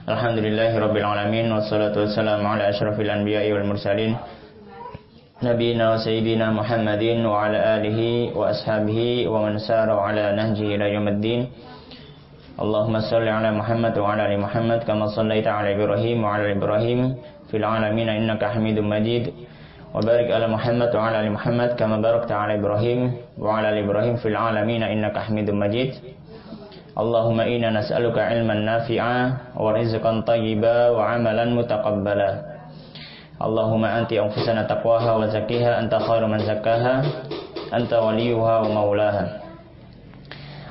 Alhamdulillahirabbil alamin wassalatu wassalamu ala asyrafil anbiya'i wal mursalin nabiyina wa sayyidina Muhammadin wa ala alihi wa ashabihi wa man sara ala nahjihi ila yaumiddin. Allahumma shalli ala Muhammad wa ala ali Muhammad kama shallaita ala Ibrahim wa ala Ibrahim fil alamin innaka Hamidum Majid. Wa barik ala Muhammad wa ala ali Muhammad kama barakta ala Ibrahim wa ala ali Ibrahim fil alamin innaka Hamidum Majid. Allahumma inna nas'aluka ilman nafi'a wa rizqan thayyiba wa amalan mutaqabbala. Allahumma anti anfusana taqwaha wa zakkiha anta khairu man zakkaha anta waliyuha wa maulaha.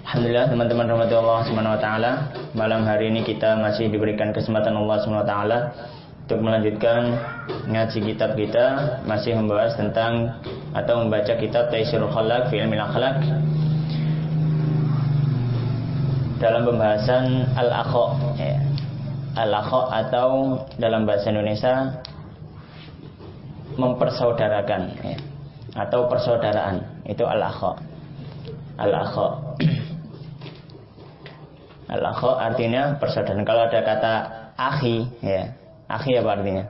Alhamdulillah teman-teman rahmati Allah Subhanahu wa taala, malam hari ini kita masih diberikan kesempatan Allah Subhanahu wa taala untuk melanjutkan ngaji kitab kita, masih membahas tentang atau membaca kitab Taisirul Khalaq fi Ilmil Akhlaq dalam pembahasan al-akha, ya. Al-akha atau dalam bahasa Indonesia mempersaudarakan, ya. Atau persaudaraan, itu al-akha. Al-akha. Al-akha artinya persaudaraan. Kalau ada kata akhi, ya. Akhi apa artinya?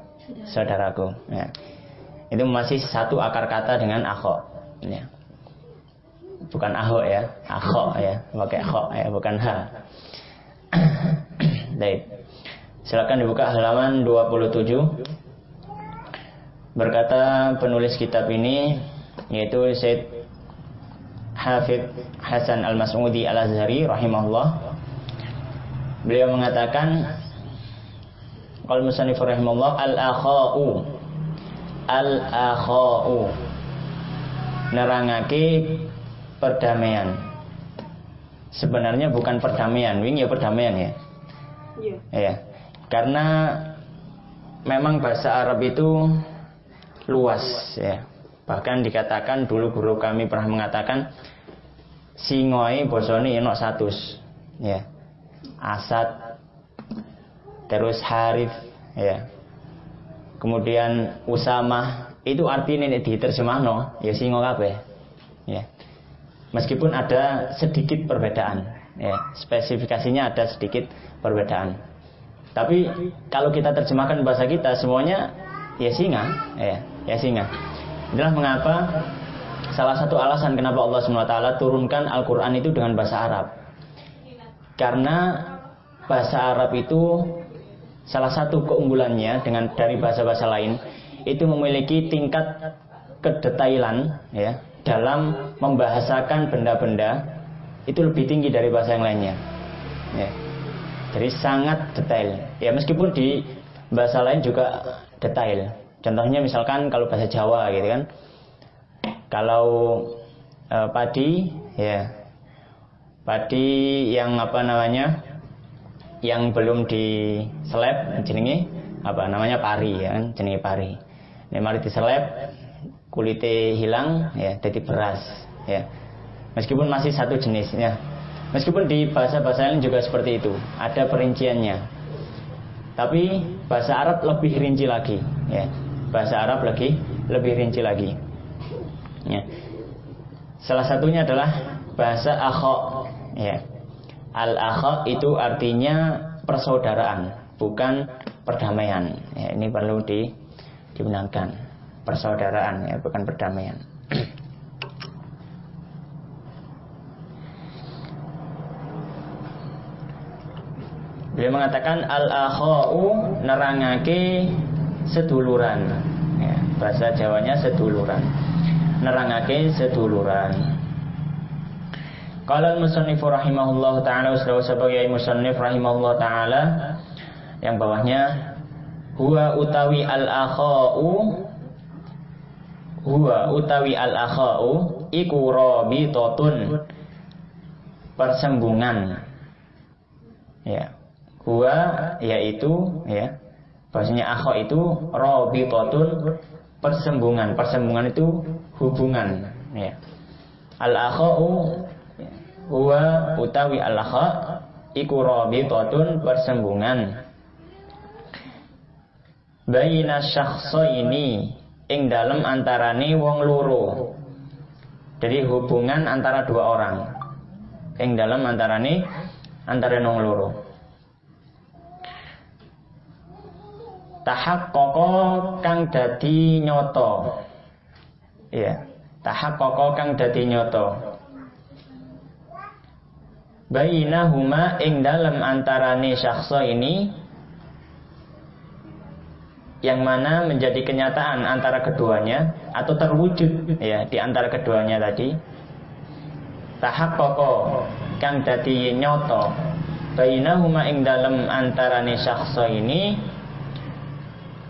Saudaraku, ya. Itu masih satu akar kata dengan akha, ya. Bukan aho ya, akho ya, pakai kho ya, bukan ha. Baik. Silakan dibuka halaman 27. Berkata penulis kitab ini, yaitu Syed Hafidz Hasan Al-Mas'udi Al-Azhari rahimahullah. Beliau mengatakan, qala musannif rahimahullah, al-akha'u nerangake perdamaian. Sebenarnya bukan perdamaian, wing ya perdamaian ya. Iya. Ya. Karena memang bahasa Arab itu luas ya. Bahkan dikatakan dulu guru kami pernah mengatakan singoi bosone ono 100 ya. Asad, terus Harif ya. Kemudian Usamah, itu artinya diterjemahno ya singo kabeh. Ya. Meskipun ada sedikit perbedaan, ya, spesifikasinya ada sedikit perbedaan. Tapi kalau kita terjemahkan bahasa kita semuanya ya singa, ya singa. Itulah mengapa salah satu alasan kenapa Allah SWT turunkan Al-Quran itu dengan bahasa Arab. Karena bahasa Arab itu salah satu keunggulannya dari bahasa-bahasa lain itu memiliki tingkat kedetailan, ya, dalam membahasakan benda-benda itu lebih tinggi dari bahasa yang lainnya, ya. Jadi sangat detail. Ya meskipun di bahasa lain juga detail. Contohnya misalkan kalau bahasa Jawa gitu kan, kalau padi, ya padi yang apa namanya, yang belum diseleb jenenge apa namanya pari, ya kan, jenenge pari. Nek mari diseleb kulitnya hilang, ya, jadi beras, ya. Meskipun masih satu jenisnya, meskipun di bahasa-bahasa lain juga seperti itu, ada perinciannya. Tapi bahasa Arab lebih rinci lagi, ya. Bahasa Arab lebih rinci lagi, ya. Salah satunya adalah bahasa akha, ya. Al-akha itu artinya persaudaraan, bukan perdamaian. Ya, ini perlu dibenarkan. Persaudaraan, ya, bukan perdamaian. Beliau mengatakan al-akha'u nerangake seduluran, ya, bahasa Jawanya seduluran, nerangake seduluran. Qala al-musannif rahimahullah ta'ala, sebagai musannif rahimahullah ta'ala yang bawahnya, huwa utawi al-akha'u, huwa utawi al-akha'u iku rabitatun, persembungan, ya. Huwa yaitu, ya, bahasanya akha itu rabitatun, persembungan. Persembungan itu hubungan, ya. Al-akha'u huwa utawi al-akha iku rabitatun, persembungan baina syakhsaini ing dalem antarane wong loro. Jadi hubungan antara dua orang ing dalem antarane wong loro. tahaqqaqa kang dadi nyoto. Ya, tahaqqaqa kang dadi nyoto. Bainahuma ing dalam antarane syakhsa ini, yang mana menjadi kenyataan antara keduanya atau terwujud ya di antara keduanya tadi. Tahaqqaqa kang dadi nyoto bainahuma ing dalam antarane syakhsa ini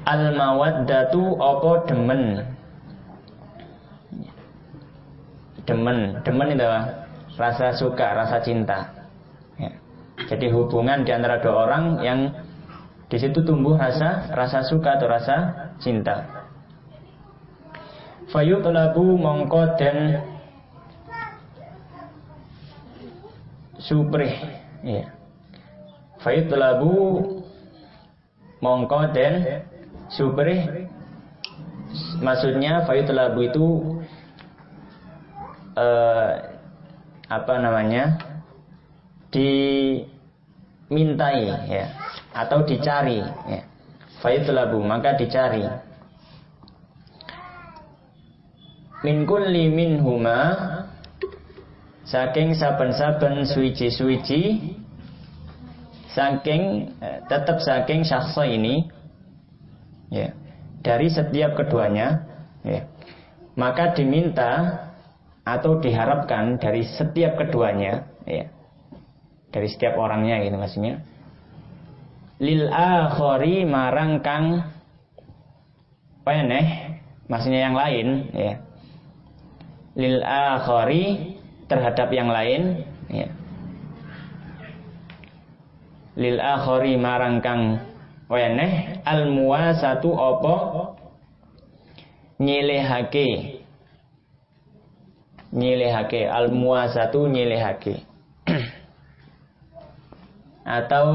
al mawaddatu apa demen itu rasa suka, rasa cinta ya. Jadi hubungan di antara dua orang yang di situ tumbuh rasa suka atau rasa cinta. Fayutlabu mongko den suprih ya. Fayutlabu mongko den suprih, maksudnya fayutlabu itu dimintai ya, atau dicari ya. Fayutlabu maka dicari. Min kulli minhuma saking saben-saben suwiji-suwiji, saking tetap saking syakhsa ini ya, dari setiap keduanya ya, maka diminta atau diharapkan dari setiap keduanya ya, dari setiap orangnya gitu maksudnya, lil akhari marang kang peneh, maksudnya yang lain ya, lil akhari terhadap yang lain ya, lil akhari marang kang weneh al muwasatu apa nyilehake al muwasatu nyilehake atau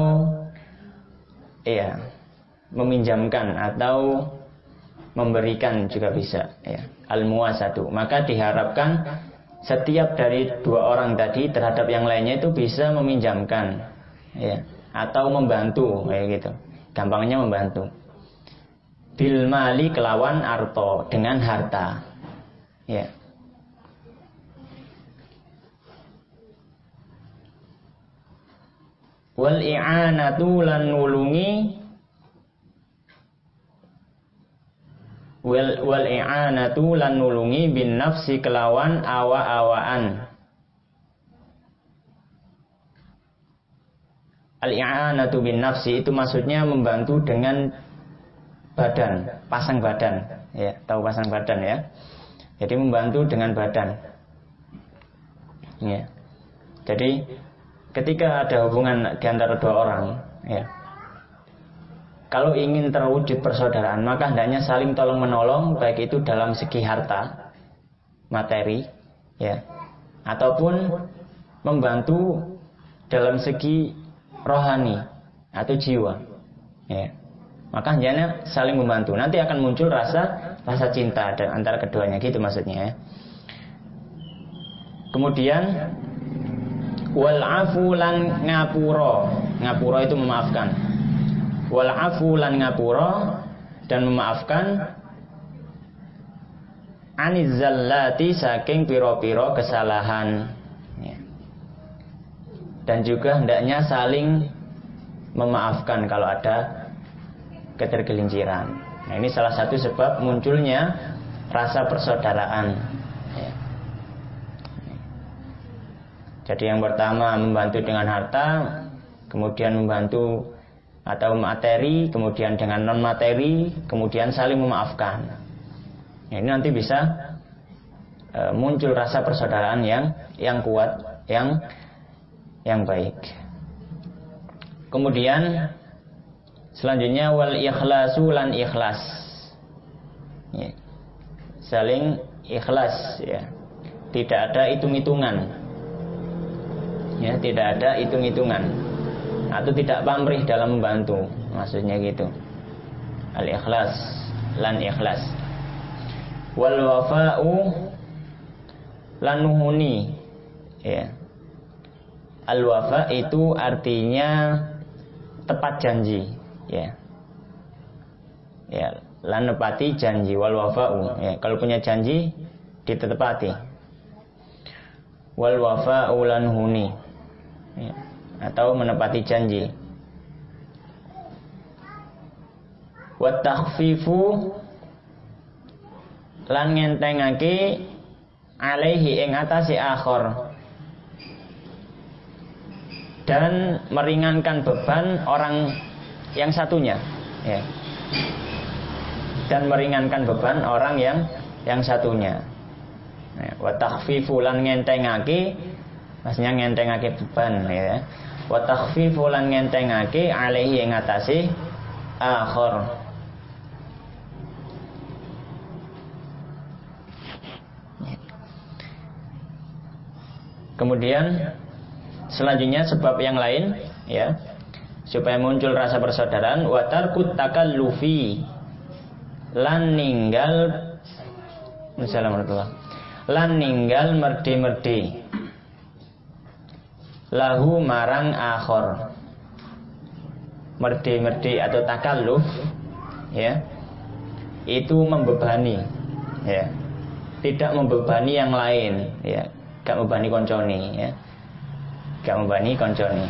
ya meminjamkan atau memberikan juga bisa ya, al muwasatu, maka diharapkan setiap dari dua orang tadi terhadap yang lainnya itu bisa meminjamkan ya, atau membantu kayak gitu, gampangnya membantu. Bil mali kelawan arto, dengan harta ya. Wal i'anatu lan nulungi, wal i'anatu lan nulungi bin nafsi kelawan awa-awaan. Al i'anatu bin nafsi itu maksudnya membantu dengan badan, pasang badan ya, tahu pasang badan ya. Jadi membantu dengan badan ya. Jadi ketika ada hubungan di antara dua orang ya, kalau ingin terwujud persaudaraan maka hendaknya saling tolong menolong, baik itu dalam segi harta, materi ya, ataupun membantu dalam segi rohani atau jiwa ya. Maka hendaknya saling membantu, nanti akan muncul rasa cinta antara keduanya gitu maksudnya ya. Kemudian wal afu lan ngapura itu memaafkan. Wal afu lan ngapura dan memaafkan anizzallati saking piro-piro kesalahan ya. Dan juga hendaknya saling memaafkan kalau ada ketergelinciran. Nah, ini salah satu sebab munculnya rasa persaudaraan ya. Jadi yang pertama membantu dengan harta, kemudian membantu atau materi, kemudian dengan non materi, kemudian saling memaafkan. Nah, ini nanti bisa muncul rasa persaudaraan yang kuat, yang baik. Kemudian selanjutnya wal ikhlasu lan ikhlas. Ya. Saling ikhlas ya. Tidak ada hitung-hitungan. Ya, tidak ada hitung-hitungan atau tidak pamrih dalam membantu, maksudnya gitu. Al-ikhlas lan ikhlas. Wal wafa'u lan nuhuni ya. Al-wafa itu artinya tepat janji ya. Ya, lan nepati janji wal wafa'u. Ya, kalau punya janji ditetepati. Wal wafa'u lan huni. Ya, atau menepati janji. Wa takhfifu lan ngentengake alaihi ing atase akhir. Dan meringankan beban orang yang satunya, ya. Dan meringankan beban orang yang satunya. Wa takhfifu lan ngentengake, maksudnya ngentengake beban, ya. Wa takhfifu lan ngentengake alaihi ing atase akhir. Kemudian selanjutnya sebab yang lain, ya, supaya muncul rasa persaudaraan, wa tarkut takallufi lan ninggal lan ninggal merdi-merdi lahu marang akhir. Merdi-merdi atau takalluf, ya, itu membebani, ya, tidak membebani yang lain, ya, gak membebani konconi, ya, gak membebani konconi.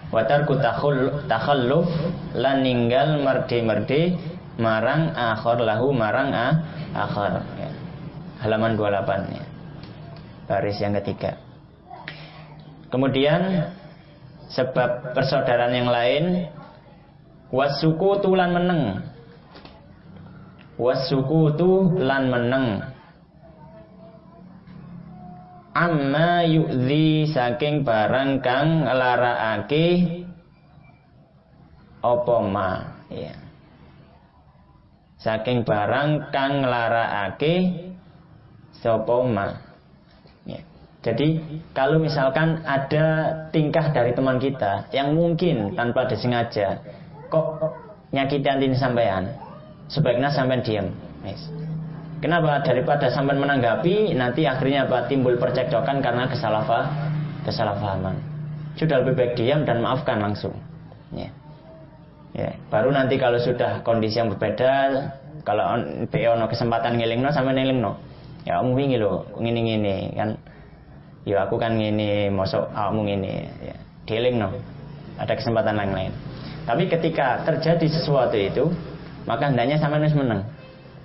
Watarku takhalluf lan ninggal merdi-merdi marang akhir lahu marang akhir, ya. Halaman 28, ya. Baris yang ketiga. Kemudian sebab persaudaraan yang lain, wasukutu lan meneng. Wasukutu lan meneng amma yu'zi saking barang kang nglarakake apa ma, ya. Saking barang kang nglarakake sapa ma, ya. Jadi kalau misalkan ada tingkah dari teman kita yang mungkin tanpa disengaja kok nyakiti antin sampean, sebaiknya sampean diam, yes. Kenapa? Daripada sampean menanggapi, nanti akhirnya apa? Timbul percekcokan karena kesalahpahaman. Sudah lebih baik diam dan maafkan langsung. Ya. Ya. Baru nanti kalau sudah kondisi yang berbeda, kalau ono kesempatan ngelingno sampean ngelingno. Ya kamu wingi lho, ngene-ngene kan. Ya aku kan ngene, mosok awakmu ngene, ya. Dielingno. Ada kesempatan lain. Tapi ketika terjadi sesuatu itu, maka hendaknya sampean wis meneng.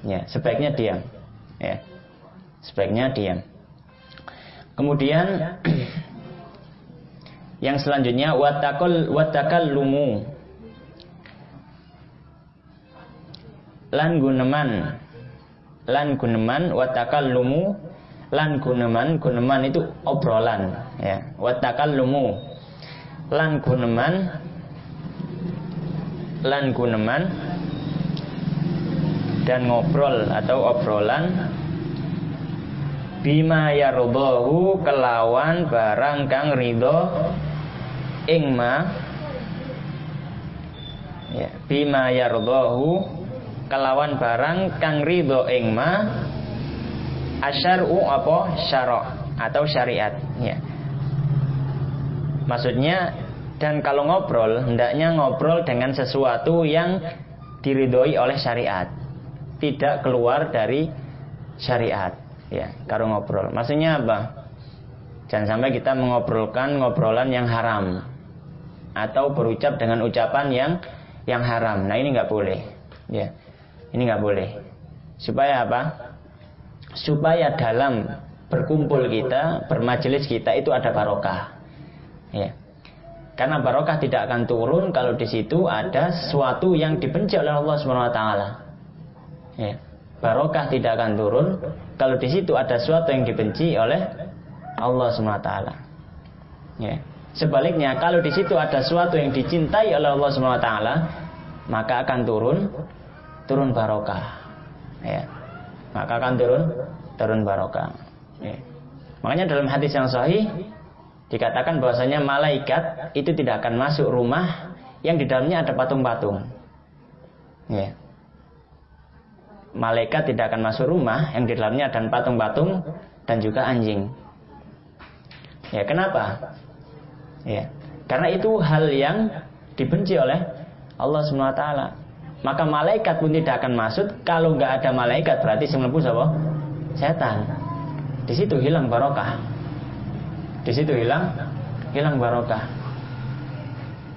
Ya, sebaiknya diam. Ya. Sebaiknya diam. Kemudian yang selanjutnya watakallumu lan guneman watakallumu lan guneman itu obrolan, ya. Watakallumu lan guneman dan ngobrol atau obrolan bima yardahu kelawan barang kang ridho ing ma, ya, bima yardahu kelawan barang kang ridho ing ma asyar'u apa syara' atau syariat, ya. Maksudnya, dan kalau ngobrol hendaknya ngobrol dengan sesuatu yang diridhoi oleh syariat, tidak keluar dari syariat, ya. Kalau ngobrol, maksudnya apa? Jangan sampai kita mengobrolkan ngobrolan yang haram atau berucap dengan ucapan yang haram. Nah, ini nggak boleh, ya. Ini nggak boleh. Supaya apa? Supaya dalam berkumpul kita, bermajelis kita itu ada barokah, ya. Karena barokah tidak akan turun kalau di situ ada sesuatu yang dibenci oleh Allah Subhanahu wa taala. Ya. Barokah tidak akan turun kalau di situ ada sesuatu yang dibenci oleh Allah Subhanahu wa taala. Ya. Sebaliknya, kalau di situ ada sesuatu yang dicintai oleh Allah Subhanahu wa taala, maka akan turun barokah. Ya. Maka akan turun barokah. Ya. Makanya dalam hadis yang sahih dikatakan bahwasanya malaikat itu tidak akan masuk rumah yang di dalamnya ada patung-patung. Ya. Malaikat tidak akan masuk rumah yang di dalamnya ada patung-patung dan juga anjing. Ya, kenapa? Ya, karena itu hal yang dibenci oleh Allah Subhanahu wa taala. Maka malaikat pun tidak akan masuk. Kalau nggak ada malaikat berarti sing mlebu sapa? Setan. Di situ hilang barokah. Di situ hilang barokah.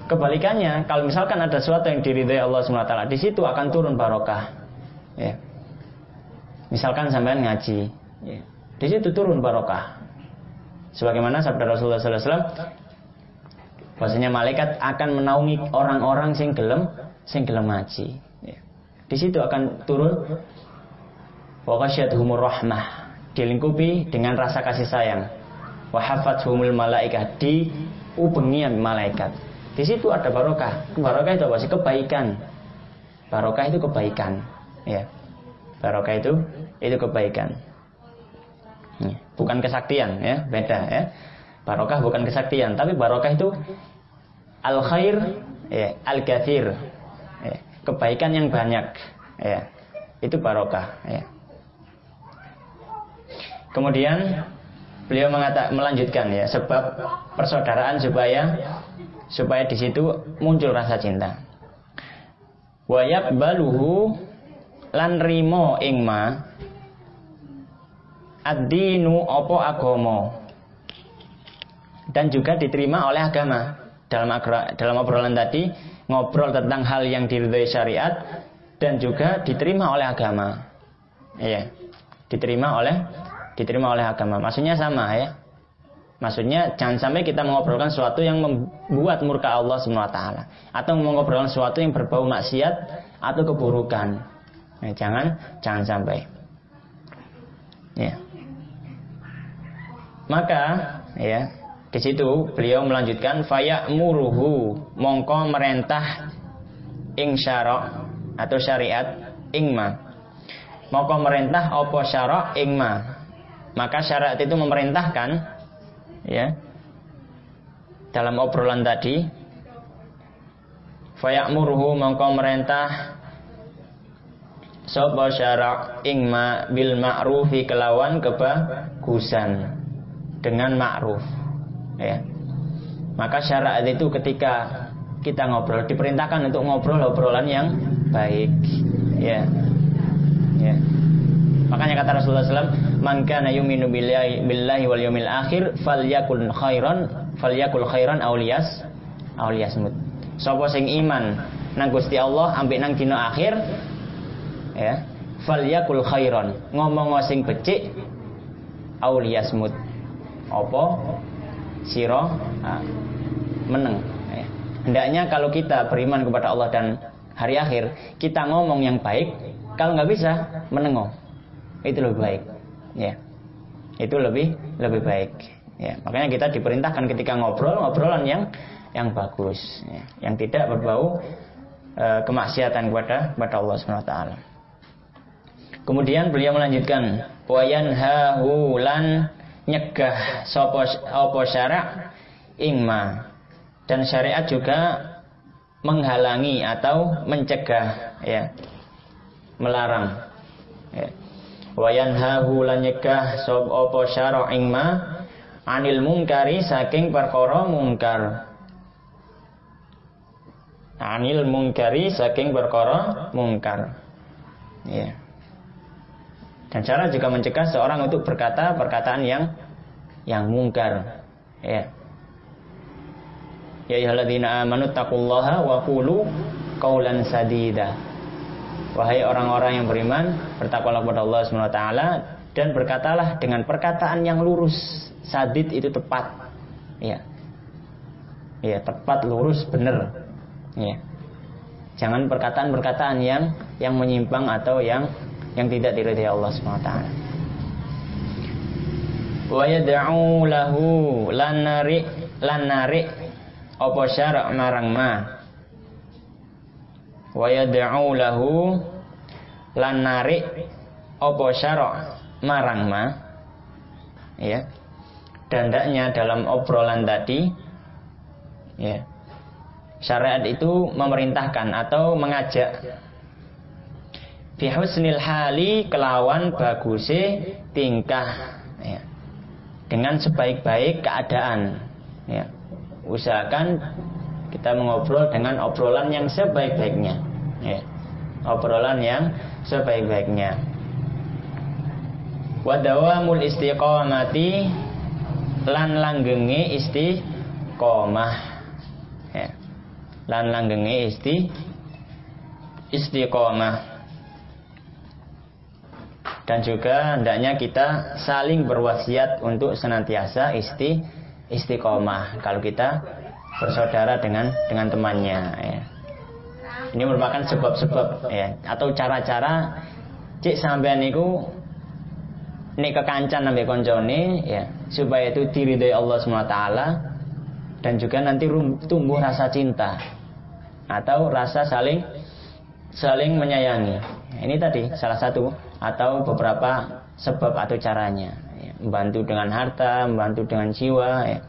Kebalikannya, kalau misalkan ada sesuatu yang diridhai Allah Subhanahu wa taala, di situ akan turun barokah. Ya. Misalkan sampean ngaji, ya. Di situ turun barokah. Sebagaimana sabda Rasulullah sallallahu alaihi wasallam, bahwasanya malaikat akan menaungi orang-orang sing gelem ngaji. Ya. Di situ akan turun wa ghasyiyatuhumur rahmah, dilingkupi dengan rasa kasih sayang. Wa hafathumul malaikah, diubengi malaikat. Di situ ada barokah. Barokah itu apa sih? Kebaikan. Barokah itu kebaikan. Ya. Barokah itu kebaikan. Ya. Bukan kesaktian, ya, beda, ya. Barokah bukan kesaktian, tapi barokah itu al khair, ya, al katsir. Ya. Kebaikan yang banyak, ya. Itu barokah, ya. Kemudian beliau melanjutkan, ya, sebab persaudaraan supaya di situ muncul rasa cinta. Wa yaqbaluhu lan rimo ing ma ad-dinu apa agama, dan juga diterima oleh agama. Dalam obrolan tadi ngobrol tentang hal yang diridhai syariat dan juga diterima oleh agama. Iya, diterima oleh agama. Maksudnya sama, ya. Maksudnya jangan sampai kita mengobrolkan sesuatu yang membuat murka Allah Subhanahu wa taala, atau mengobrolkan sesuatu yang berbau maksiat atau keburukan. Nah, jangan sampai. Ya. Maka, ya, di situ beliau melanjutkan faya'muruhu, mongko merentah ing syara' atau syariat ingma. Mongko merentah apa syara' ingma. Maka syariat itu memerintahkan, ya, dalam obrolan tadi, faya'muruhu, mongko merentah sapa syara' ingma bil ma'rufi, kelawan kebagusan, dengan ma'ruf, ya. Maka syariat itu ketika kita ngobrol diperintahkan untuk ngobrol obrolan yang baik, ya. Ya. Makanya kata Rasulullah SAW, man kana yu'minu billahi wal yawmil akhir falyakul khairan aw liyasmut. Sapa sing iman nang Gusti Allah ambek nang dina akhir, ya, falyakul khairan, ngomong sing becik, aw liyasmut, apa sira meneng, ya. Hendaknya kalau kita beriman kepada Allah dan hari akhir, kita ngomong yang baik. Kalau nggak bisa, menengok. Itu lebih baik, ya. Itu lebih baik, ya. Makanya kita diperintahkan ketika ngobrolan yang bagus, ya, yang tidak berbau kemaksiatan kepada Allah Subhanahu wa taala. Kemudian beliau melanjutkan, wa yanhahu lan nyegah sapa syara' ingma, dan syariat juga menghalangi atau mencegah, ya, melarang, ya. Wa yanhahu lan nyegah sapa syara' ingma anil munkari, saking perkara mungkar. Anil munkari, saking perkara mungkar, ya. Dan cara juga mencegah seorang untuk berkata perkataan yang mungkar, ya. Ya ayyuhalladzina amanu taqullaha wa qulu qaulan sadida. Wahai orang-orang yang beriman, bertakwalah kepada Allah Subhanahu wa taala dan berkatalah dengan perkataan yang lurus. Sadid itu tepat, ya. Ya, tepat, lurus, benar, ya. Jangan perkataan-perkataan yang menyimpang atau yang tidak diridhai Allah Subhanahu wa taala. Wa yad'u lahu lanari apa syara' marang ma. Wa yad'u lahu lanari apa syara' marang ma, ya. Dan hendaknya dalam obrolan tadi, ya, syariat itu memerintahkan atau mengajak fi husnil hali, kelawan baguse tingkah, ya, dengan sebaik-baik keadaan, ya. Usahakan Kita mengobrol dengan obrolan yang sebaik-baiknya, ya. Obrolan yang sebaik-baiknya. Wa dawamul istiqamati, lan langgenge istiqomah, ya. Lan langgenge istiqomah. Dan juga hendaknya kita saling berwasiat untuk senantiasa istiqomah kalau kita bersaudara dengan temannya, ya. Ini merupakan sebab-sebab, ya, atau cara-cara cik sampean niku nek kekancan ambek koncone, ya, supaya itu diridhoi Allah SWT, dan juga nanti tumbuh rasa cinta atau rasa saling menyayangi. Ini tadi salah satu atau beberapa sebab atau caranya, ya. Membantu dengan harta, membantu dengan jiwa, ya.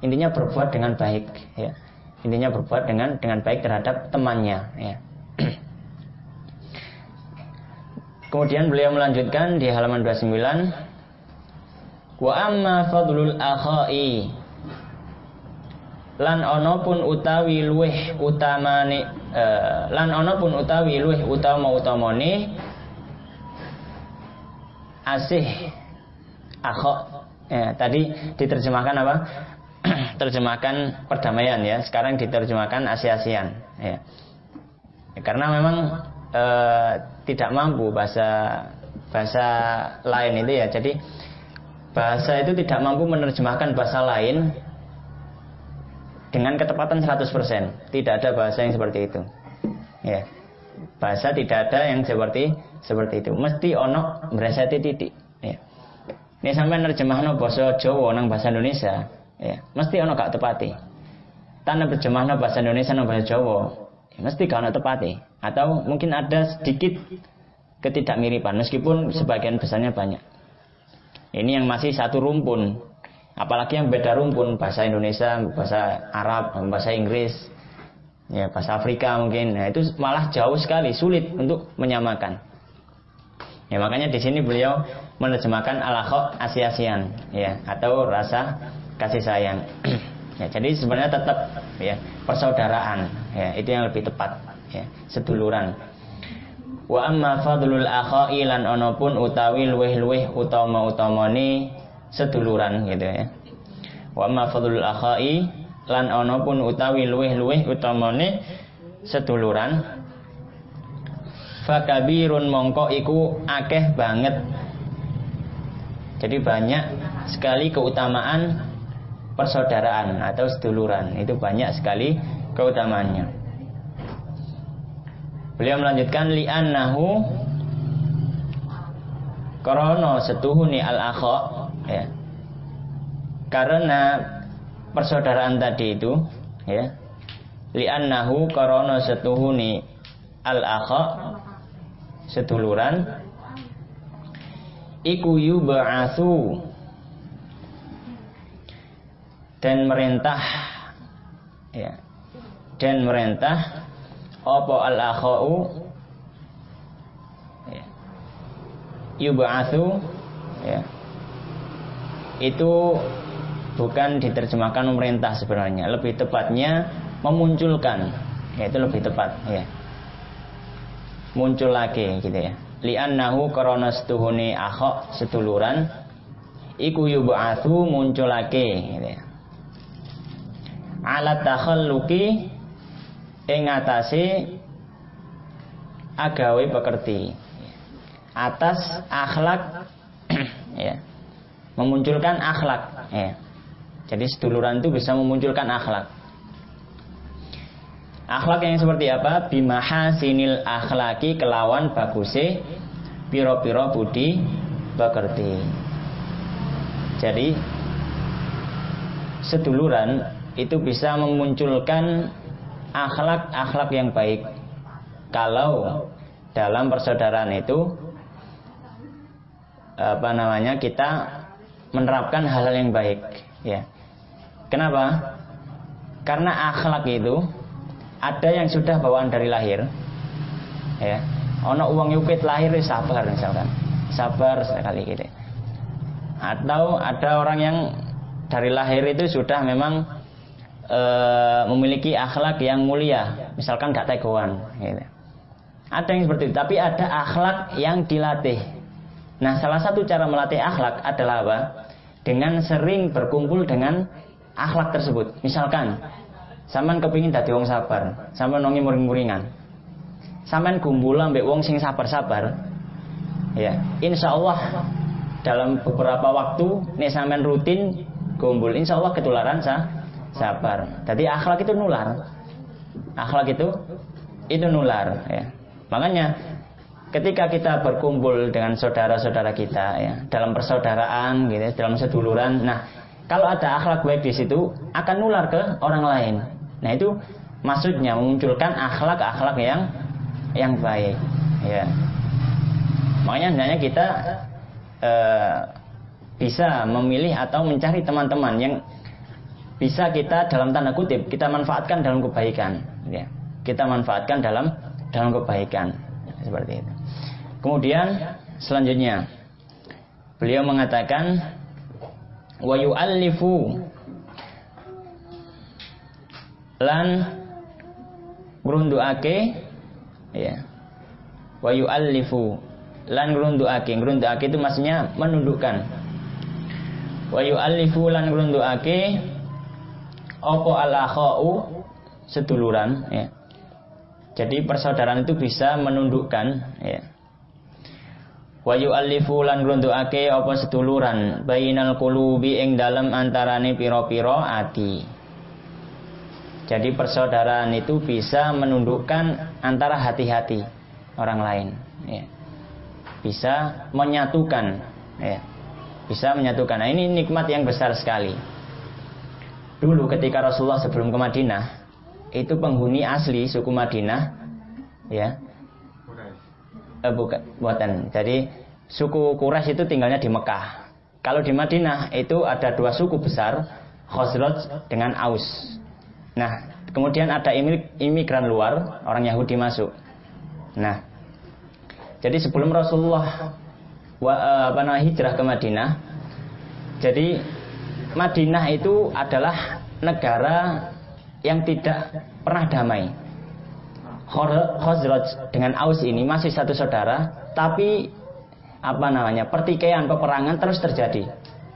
Intinya berbuat dengan baik, ya. Intinya berbuat dengan baik terhadap temannya, ya. Kemudian beliau melanjutkan di halaman 29, wa amma fadlul akhai, lan ana pun utawi luweh utamane, utama-utamane asih akhok, ya. Tadi diterjemahkan apa? Terjemahkan perdamaian, ya. Sekarang diterjemahkan asih-asihan, ya. Karena memang tidak mampu bahasa lain itu, ya. Jadi bahasa itu tidak mampu menerjemahkan bahasa lain dengan ketepatan 100%. Tidak ada bahasa yang seperti itu, ya. Bahasa tidak ada yang seperti itu. Mesti ono berasati titik, ya. Ini sampai nerjemahno basa Jawa nang bahasa Indonesia, ya, mesti ono gak tepati. Tanpa terjemahno bahasa Indonesia nang bahasa Jawa, ya, mesti gak ono tepati. Atau mungkin ada sedikit ketidakmiripan, meskipun sebagian besarnya banyak. Ini yang masih satu rumpun. Apalagi yang beda rumpun, bahasa Indonesia, bahasa Arab, bahasa Inggris, ya, bahasa Afrika mungkin. Nah, itu malah jauh sekali, sulit untuk menyamakan. Ya, makanya di sini beliau menerjemahkan al-akha asih-asihan, ya, atau rasa kasih sayang. Ya, jadi sebenarnya tetap, ya, persaudaraan, ya, itu yang lebih tepat, ya, seduluran. Wa amma fadlul akhai, lan ana pun utawi luweh-luweh utama-utamane seduluran, gitu, ya. Wa amma fadlul akhai, lan ana pun utawi luweh-luweh utamane seduluran, fakabirun mongko iku akeh banget. Jadi banyak sekali keutamaan persaudaraan atau seduluran, itu banyak sekali keutamaannya. Beliau melanjutkan li'annahu, karena setuhuni al-akha, ya. Karena persaudaraan tadi itu, ya. Li'annahu, karena setuhuni al-akha, seduluran, iku yub'atsu, dan merintah, ya, dan merintah apa al-akhau, ya, yub'atsu, ya, itu bukan diterjemahkan memerintah sebenarnya, lebih tepatnya memunculkan, ya, itu lebih tepat, ya, muncul lagi, gitu, ya. Li'annahu karana setuhuni akha, seduluran, iku yub'atsu, muncul lagi, gitu, ya. Ala takhalluqi, ing atase agawe pekerti, atas akhlak, ya, memunculkan akhlak, ya. Jadi seduluran itu bisa memunculkan akhlak. Akhlak yang seperti apa? Bimahasinil akhlaki, kelawan baguse piro-piro budi pekerti. Jadi seduluran itu bisa memunculkan akhlak-akhlak yang baik kalau dalam persaudaraan itu kita menerapkan hal-hal yang baik, ya. Kenapa? Karena akhlak itu ada yang sudah bawaan dari lahir, ya. Ono uang yukit lahir sabar misalkan, sabar sekali, gitu. Atau ada orang yang dari lahir itu sudah memang memiliki akhlak yang mulia, misalkan gak tegoan gitu. Ada yang seperti itu, tapi ada akhlak yang dilatih. Nah, salah satu cara melatih akhlak adalah apa? Dengan sering berkumpul dengan akhlak tersebut. Misalkan sampean kepingin dadi wong sabar, sampean nongi muring-muringan, sampean kumpul ambek wong sing sabar-sabar, ya insya Allah dalam beberapa waktu nek sampean rutin kumpul, insya Allah ketularan sabar. Jadi akhlak itu nular. Akhlak itu nular ya. Makanya ketika kita berkumpul dengan saudara-saudara kita ya, dalam persaudaraan gitu, dalam seduluran, nah kalau ada akhlak baik di situ akan nular ke orang lain. Nah itu maksudnya memunculkan akhlak-akhlak yang baik ya. Makanya hendaknya kita bisa memilih atau mencari teman-teman yang bisa kita dalam tanda kutip kita manfaatkan dalam kebaikan ya. Kita manfaatkan dalam kebaikan seperti itu. Kemudian selanjutnya beliau mengatakan wa yu'allifu lan ngrunduake ya. Wa yu'allifu lan ngrunduake itu maksudnya menundukkan. Wa yu'allifu lan ngrunduake apa al-akhau seduluran ya. Jadi persaudaraan itu bisa menundukkan ya. Wa yu'allifu lan ngrunduake apa seduluran bainal qulubi ing dalem antarane pira-pira ati. Jadi persaudaraan itu bisa menundukkan antara hati-hati orang lain ya. Bisa menyatukan ya. Bisa menyatukan. Nah, ini nikmat yang besar sekali. Dulu ketika Rasulullah sebelum ke Madinah, itu penghuni asli suku Madinah ya. Bukan. Jadi suku Quraisy itu tinggalnya di Mekah. Kalau di Madinah itu ada dua suku besar, Khazraj dengan Aus. Nah, kemudian ada imigran luar, orang Yahudi masuk. Nah, jadi sebelum Rasulullah hijrah ke Madinah, jadi Madinah itu adalah negara yang tidak pernah damai. Khazraj dengan Aus ini masih satu saudara, tapi pertikaian, peperangan terus terjadi.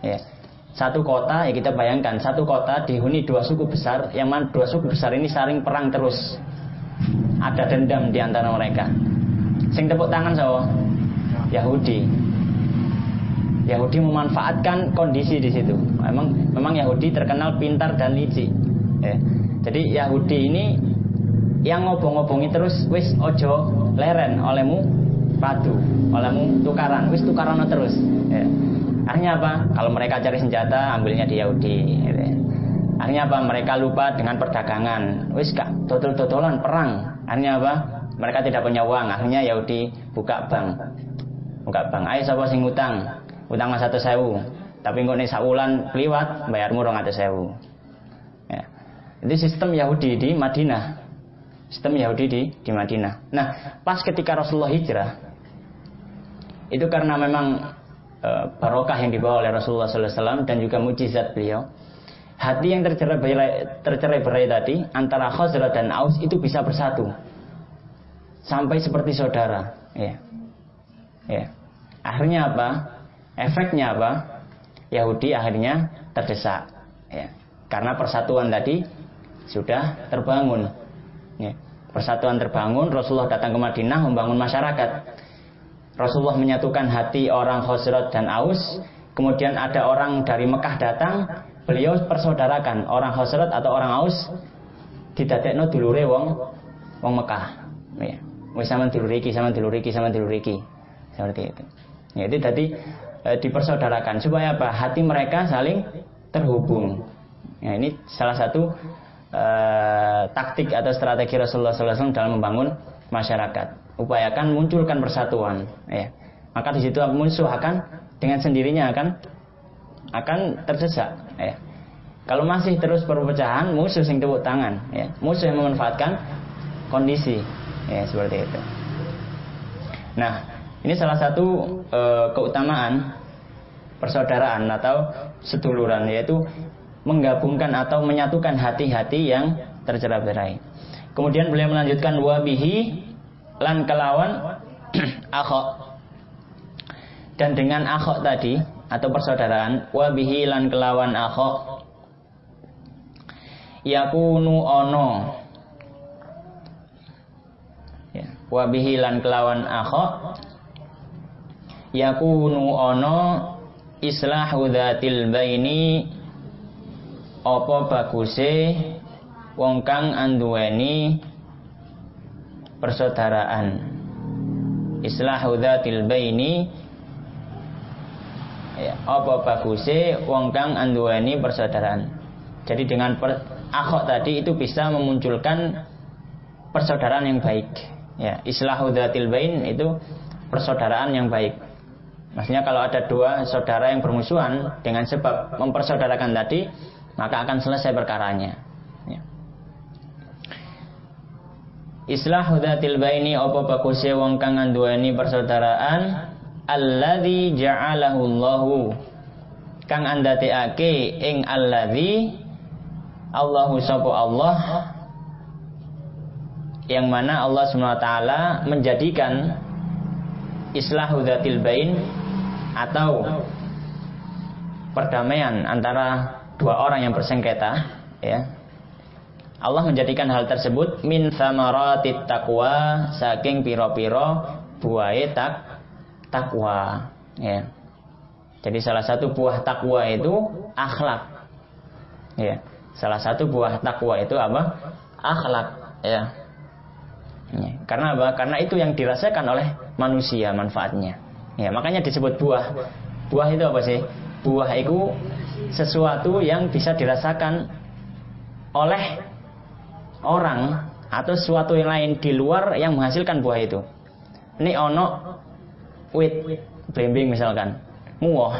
Ya. Satu kota, ya kita bayangkan, satu kota dihuni dua suku besar, yang mana dua suku besar ini saling perang terus. Ada dendam di antara mereka. Sing tepuk tangan sama Yahudi. Yahudi memanfaatkan kondisi di situ. Memang Yahudi terkenal pintar dan licik. Ya. Jadi Yahudi ini yang ngobong-ngobongi terus, wis ojo leren olehmu padu, olehmu tukaran, wis tukaran terus. Ya. Akhirnya apa? Kalau mereka cari senjata, ambilnya di Yahudi. Gitu. Akhirnya apa? Mereka lupa dengan perdagangan. Wis gak dodol-dodolan perang. Akhirnya apa? Mereka tidak punya uang. Akhirnya Yahudi buka bank. Ayo sapa sing utang? Utang mas 100.000. Tapi kok nek saulan kliwat bayarmu 200.000. Ya. Itu sistem Yahudi di Madinah. Sistem Yahudi di Madinah. Nah, pas ketika Rasulullah hijrah, itu karena memang barokah yang dibawa oleh Rasulullah SAW dan juga mukjizat beliau, hati yang tercerai-berai tadi antara Khazraj dan Aus itu bisa bersatu sampai seperti saudara. Ya. Akhirnya apa? Efeknya apa? Yahudi akhirnya terdesak. Ya. Karena persatuan tadi sudah terbangun. Ya. Persatuan terbangun, Rasulullah datang ke Madinah membangun masyarakat. Rasulullah menyatukan hati orang Khazraj dan Aus. Kemudian ada orang dari Mekah datang, beliau persaudarakan orang Khazraj atau orang Aus didadekno dulure wong Mekah. Ya. Wis sampean dulur iki. Seperti itu. Ya, itu tadi dipersaudarakan supaya apa? Hati mereka saling terhubung. Ya, ini salah satu taktik atau strategi Rasulullah SAW dalam membangun masyarakat. Upayakan munculkan persatuan. Ya. Maka di situ musuh akan dengan sendirinya akan terdesak. Ya. Kalau masih terus perpecahan, musuh yang tepuk tangan. Ya. Musuh yang memanfaatkan kondisi. Ya, seperti itu. Nah, ini salah satu keutamaan persaudaraan atau seduluran, yaitu menggabungkan atau menyatukan hati-hati yang tercerai-berai. Kemudian beliau melanjutkan wabihi lan kelawan akhok, dan dengan akhok tadi atau persaudaraan, wabihi lan kelawan akhok yakunu ono, ya, wabihi lan kelawan akhok yakunu ono islahu dzatil baini, apa baguse wong kang anduweni persaudaraan. Islahu dzatil baini, ya, apa baguse wong kang anduweni persaudaraan. Jadi dengan akhok tadi itu bisa memunculkan persaudaraan yang baik. Ya, islahu dzatil bain itu persaudaraan yang baik. Maksudnya kalau ada dua saudara yang bermusuhan, dengan sebab mempersaudarakan tadi, maka akan selesai perkaranya. Ya. Islahu dzatil baini, apa baguse wong kang nduweni persaudaraan, alladzi ja'alahu Allahu, kang andhatekake ing alladzi Allahu sapa Allah, yang mana Allah SWT menjadikan islahu dzatil bain atau perdamaian antara dua orang yang bersengketa, ya. Allah menjadikan hal tersebut min samaratit taqwa, saking piro-piro buahe takwa, ya. Jadi salah satu buah takwa itu akhlak, ya. Salah satu buah takwa itu apa? Akhlak, ya. Ya. Karena apa? Karena itu yang dirasakan oleh manusia manfaatnya. Ya, makanya disebut buah. Buah itu apa sih? Buah itu sesuatu yang bisa dirasakan oleh orang atau sesuatu yang lain di luar yang menghasilkan buah itu. Ini ono wit blimbing misalkan, muwah.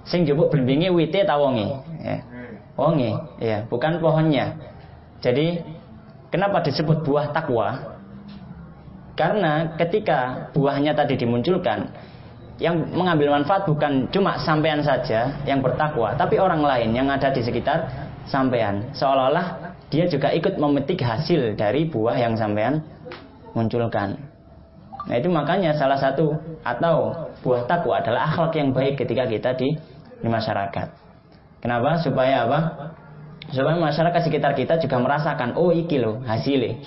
Sing njupuk blimbinge wite ta wonge? Ya. Wonge, ya, bukan pohonnya. Jadi kenapa disebut buah takwa? Karena ketika buahnya tadi dimunculkan, yang mengambil manfaat bukan cuma sampean saja yang bertakwa, tapi orang lain yang ada di sekitar sampean. Seolah-olah dia juga ikut memetik hasil dari buah yang sampean munculkan. Nah itu makanya salah satu atau buah takwa adalah akhlak yang baik ketika kita di masyarakat. Kenapa? Supaya apa? Supaya masyarakat sekitar kita juga merasakan, oh iki loh hasilnya.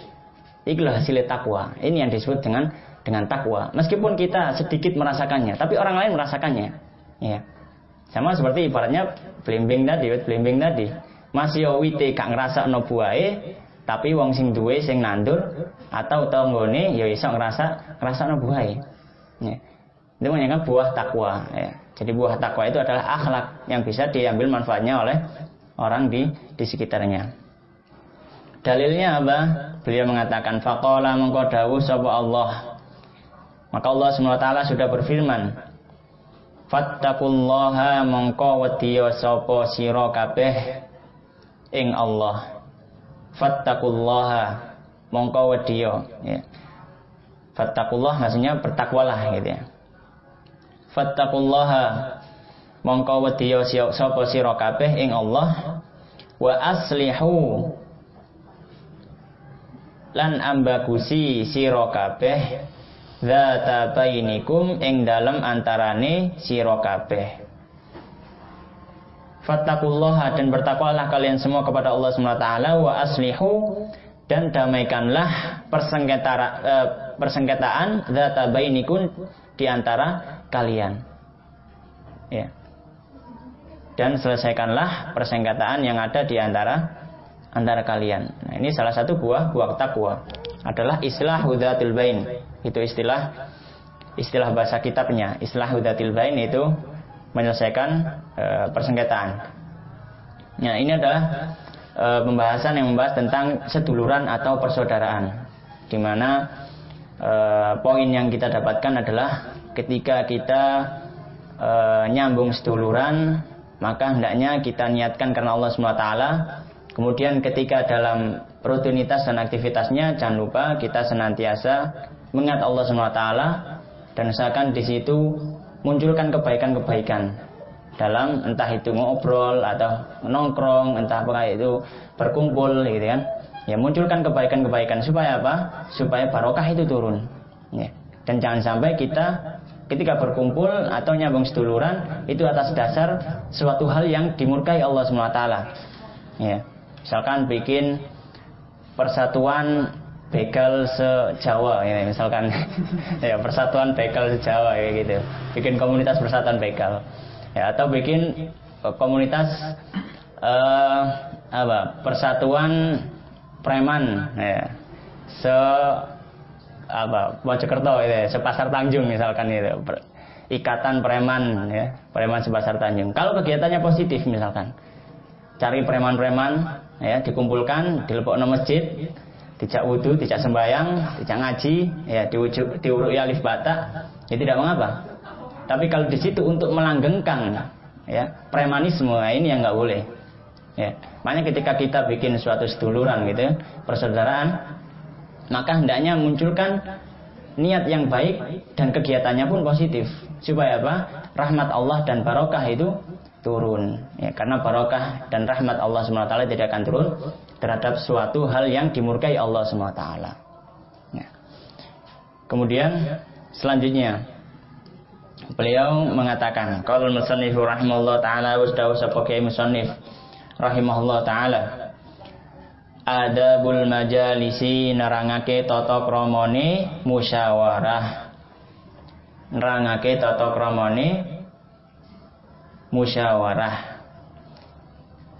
Itulah hasil takwa. Ini yang disebut dengan takwa. Meskipun kita sedikit merasakannya, tapi orang lain merasakannya. Ya. Sama seperti ibaratnya blimbing tadi. Masih wite gak ngrasakno buahe, tapi wong sing duwe sing nandur atau tanggane ya iso ngrasakno buahe. Ya. Itu namanya buah takwa, ya. Jadi buah takwa itu adalah akhlak yang bisa diambil manfaatnya oleh orang di sekitarnya. Dalilnya apa? Beliau mengatakan faqala mengko dawuh sapa Allah. Maka Allah SWT sudah berfirman, fattaqullaha mengko wedya sapa sira kabeh ing Allah. Fattaqullaha mengko wedya, ya. Fattaqullah maksudnya bertakwalah gitu ya. Fattaqullaha mengko wedya sapa sira kabeh ing Allah wa aslihu lan ambagusi sira kabeh dzata bainikum ing dalem antarane sira kabeh. Fattaqullaha dan bertakwalah kalian semua kepada Allah SWT wa aslihu dan damaikanlah persengketaan dzata bainikum di antara kalian. Ya. Dan selesaikanlah persengketaan yang ada di antara kalian. Nah, ini salah satu buah takwa adalah islahu dzatil bain. Itu istilah bahasa kitabnya. Islahu dzatil bain itu menyelesaikan persengketaan. Nah, ini adalah pembahasan yang membahas tentang seduluran atau persaudaraan. Di mana poin yang kita dapatkan adalah ketika kita nyambung seduluran, maka hendaknya kita niatkan karena Allah SWT. Kemudian ketika dalam rutinitas dan aktivitasnya, jangan lupa kita senantiasa mengingat Allah SWT dan usahakan di situ munculkan kebaikan-kebaikan. dalam entah itu ngobrol atau nongkrong, entah apa itu berkumpul gitu kan. Ya, munculkan kebaikan-kebaikan supaya apa? Supaya barokah itu turun. Ya. Dan jangan sampai kita ketika berkumpul atau nyambung seduluran itu atas dasar suatu hal yang dimurkai Allah SWT. Ya. Misalkan bikin persatuan begal se-Jawa ya, misalkan ya persatuan begal se-Jawa ya gitu. Bikin komunitas persatuan begal. Ya, atau bikin komunitas persatuan preman ya. Mojokerto ya, sepasar Tanjung misalkan itu. Ikatan preman ya, preman sepasar Tanjung. Kalau kegiatannya positif misalkan. Cari preman-preman ya, dikumpulkan, dilepokno masjid, dijak wudu, dijak sembahyang, dijak ngaji, ya diuruk alif bata, ya tidak mengapa. Tapi kalau di situ untuk melanggengkan ya premanisme, nah ini yang nggak boleh. Ya, makanya ketika kita bikin suatu seduluran gitu, persaudaraan, maka hendaknya munculkan niat yang baik dan kegiatannya pun positif supaya apa? Rahmat Allah dan barokah itu turun. Ya, karena barokah dan rahmat Allah SWT tidak akan turun terhadap suatu hal yang dimurkai Allah SWT. Ya. Kemudian selanjutnya beliau mengatakan, qala al-musannif rahimahullah taala wasdawu sapokai musannif rahimahullah taala, adabul majalisi nerangake tata kramane musyawarah. Nerangake tata kramane musyawarah.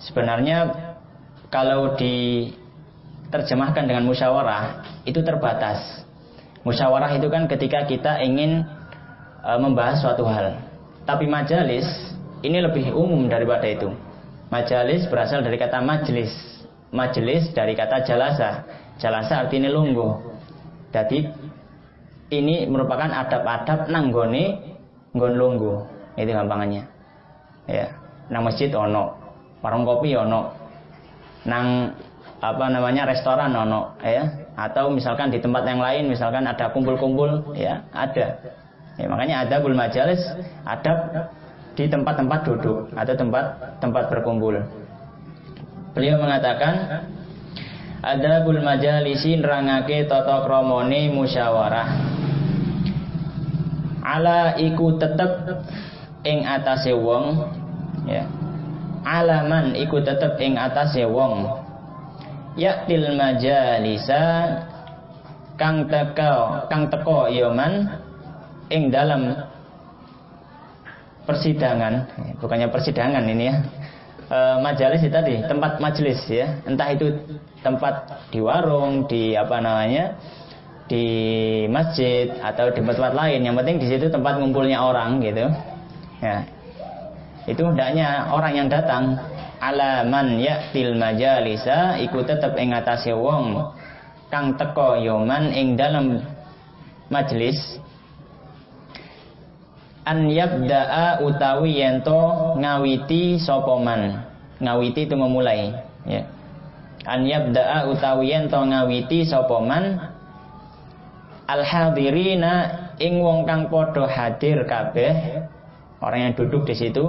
Sebenarnya kalau diterjemahkan dengan musyawarah itu terbatas. Musyawarah itu kan ketika kita ingin membahas suatu hal. Tapi majalis ini lebih umum daripada itu. Majalis berasal dari kata majlis. Majelis dari kata jalasa. Jalasa artinya lungguh. Jadi ini merupakan adab-adab nanggone nggon lungguh. Itu gampangannya. Ya, nang masjid ono, warung kopi ono, nang restoran ono, ya. Atau misalkan di tempat yang lain, misalkan ada kumpul-kumpul, ya, ada. Ya, makanya adabul majalis, adab di tempat-tempat duduk atau tempat berkumpul. Beliau mengatakan adabul majalisi nerangake tata kramane musyawarah. Ala iku tetep ing atase wong, ya. Alaman iku tetep ing atase wong. Yaktil majalisa kang teko yaman ing dalam persidangan, bukannya persidangan ini ya, majalis itu tadi tempat majelis ya, entah itu tempat di warung, di di masjid atau di tempat lain, yang penting di situ tempat ngumpulnya orang gitu ya. Itu hendaknya orang yang datang alaman yaktil majalisa iku tetep ing atase wong kang teko yoman ing dalam majelis an yabda'a utawi yento ngawiti sapa man. Ngawiti itu memulai ya. An yabda'a utawi yento ngawiti sapa man al hadirina ing wong kang padha hadir kabeh, orang yang duduk di situ.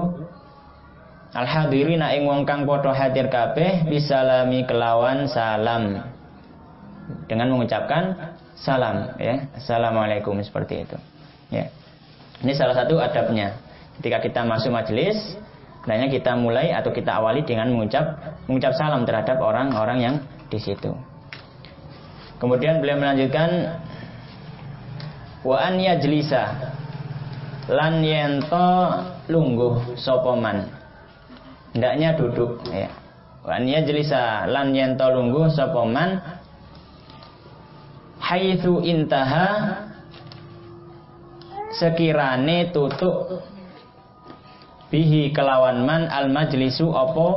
Al hadirina ing wong kang padha hadir kabeh bisalami kelawan salam, dengan mengucapkan salam ya. Assalamualaikum, seperti itu ya. Ini salah satu adabnya. Ketika kita masuk majelis, hendaknya kita mulai atau kita awali dengan mengucap salam terhadap orang-orang yang di situ. Kemudian beliau melanjutkan wa an yajlisa lan yento lungguh sapa man. Hendaknya duduk ya. Wa an yajlisa lan yento lungguh sapa man haitsu intaha sekirane tutuk bihi kelawan man al majlisu apa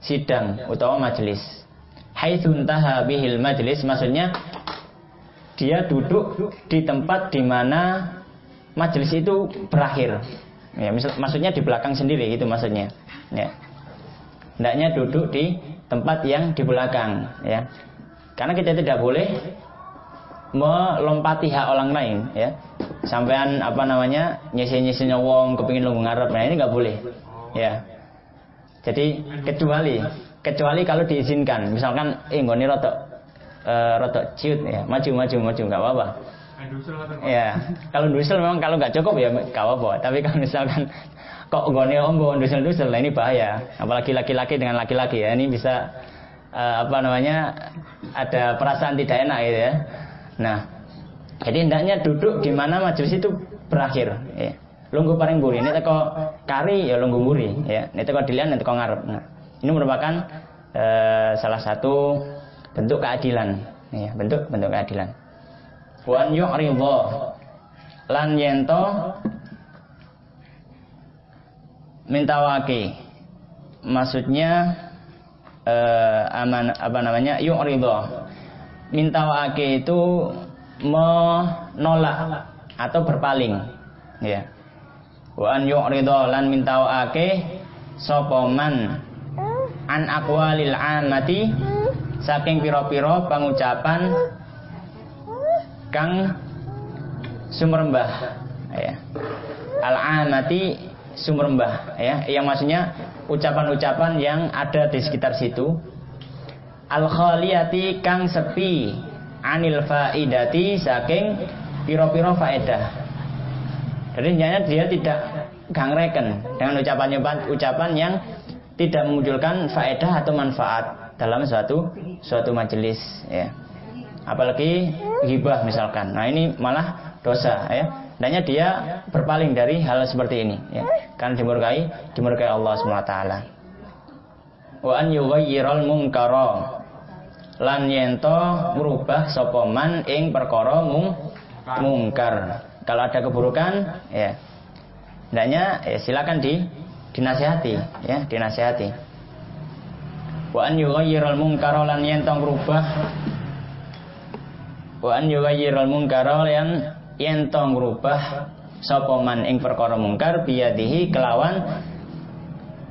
sidang utawa majelis. Haitsu intaha bihil majlis maksudnya dia duduk di tempat di mana majelis itu berakhir. Ya, maksudnya di belakang sendiri itu maksudnya. Ya. Hendaknya duduk di tempat yang di belakang ya. Karena kita tidak boleh melompati hak orang lain ya. sampean nyese-nyese wong kepengin lungguh ngarep. Nah, ini enggak boleh. Ya. Jadi kecuali kalau diizinkan. Misalkan nggone rotok ciut ya, maju enggak apa-apa. Ya, kalau ndusel memang kalau enggak cukup ya enggak apa-apa. Tapi kalau misalkan kok nggone ombo ndusel-ndusel, nah ini bahaya. Apalagi laki-laki dengan laki-laki ya, ini bisa ada perasaan tidak enak gitu ya. Nah, jadi hendaknya duduk di mana majelis itu berakhir ya. Lungguh paring mburi, ini teko kari ya lungguh mburi ya. Ini teko dilian, ini teko ngarep. Nah, ini merupakan salah satu bentuk keadilan ya, bentuk keadilan. Wa an yu'ridha lan yento mintawaki, maksudnya yu'ridha, mintawaki itu menolak atau berpaling ya. Wa an yu'ridha lan mintawaki sapa man an aqwalil amati, saking pira-pira pangucapan kang sumerembah ya. Al-amati sumerembah ya, yang maksudnya ucapan-ucapan yang ada di sekitar situ. Al-khaliyati kang sepi anil faidati, saking pira-pira faedah. Jadi dia tidak gangreken dengan ucapan yang tidak memunculkan faedah atau manfaat dalam suatu majelis ya. Apalagi ghibah misalkan. Nah, ini malah dosa ya. Hendaknya dia berpaling dari hal seperti ini ya. Karena dimurkai Allah SWT. Wa an yughayyiral munkara, lan yento merubah sapa man ing perkara mungkar. Kalau ada keburukan ya, hendaknya ya silakan dinasihati ya, dinasihati. Wa an yughayyiral munkara, lan yento merubah, wa an yughayyiral munkara, lan yento merubah sapa man ing perkara mungkar biyadihi, kelawan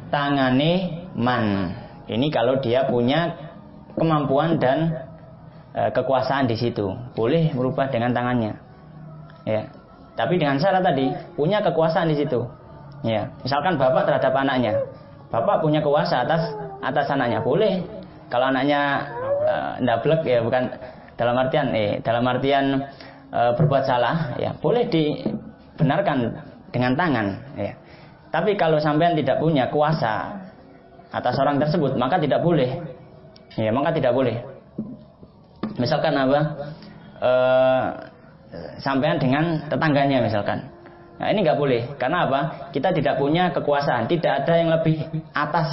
tangane man. Ini kalau dia punya kemampuan dan kekuasaan di situ, boleh merubah dengan tangannya ya. Tapi dengan syarat tadi punya kekuasaan di situ ya. Misalkan bapak terhadap anaknya, bapak punya kuasa atas anaknya, boleh. Kalau anaknya ndablek ya, bukan dalam artian berbuat salah ya, boleh dibenarkan dengan tangan ya. Tapi kalau sampean tidak punya kuasa atas orang tersebut, maka tidak boleh ya, maka tidak boleh. Misalkan sampean dengan tetangganya misalkan, nah ini nggak boleh. Karena apa? Kita tidak punya kekuasaan, tidak ada yang lebih atas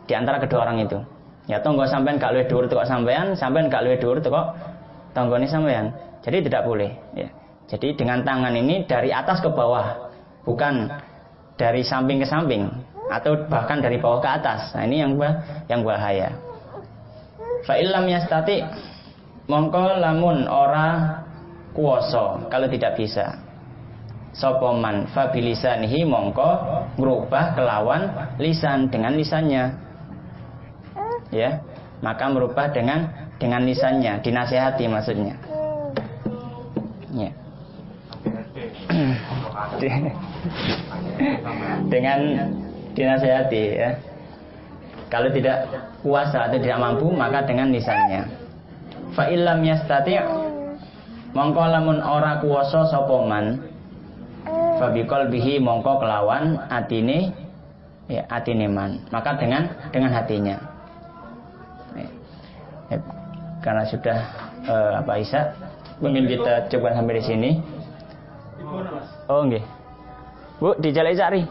di antara kedua orang itu ya. Tonggo sampean gak luwih dhuwur teko sampean gak luwih dhuwur teko tonggone sampean, jadi tidak boleh ya. Jadi dengan tangan ini dari atas ke bawah, bukan dari samping ke samping atau bahkan dari bawah ke atas. Nah ini yang bahaya. Fa illam yastati, mongko lamun ora kuwasa, kalau tidak bisa sapa man fa bilisanihi, mongko merubah kelawan lisan, dengan lisannya ya. Maka merubah dengan lisannya, dinasihati maksudnya ya. Dengan dinasihati ya. Kalau tidak kuasa atau tidak mampu, maka dengan lisannya. Fa illam yastati', mongko lamun ora kuwasa sapa man, fa biqalbihi, mongko kelawan atine ya, atine man, maka dengan hatinya ya. Karena sudah Isa, mungkin kita coba sampai di sini. Oh nggih. Bu, dijalai cari.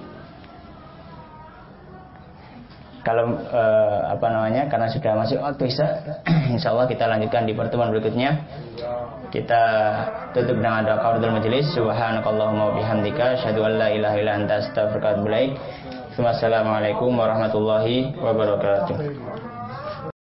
Kalau karena sudah masuk waktu Isya, insyaallah kita lanjutkan di pertemuan berikutnya. Kita tutup dengan doa kafaratul majelis. Subhanakallahumma wa bihamdika, asyhadu an la ilaha illa anta, astaghfiruka wa atubu ilaik. Wassalamualaikum warahmatullahi wabarakatuh.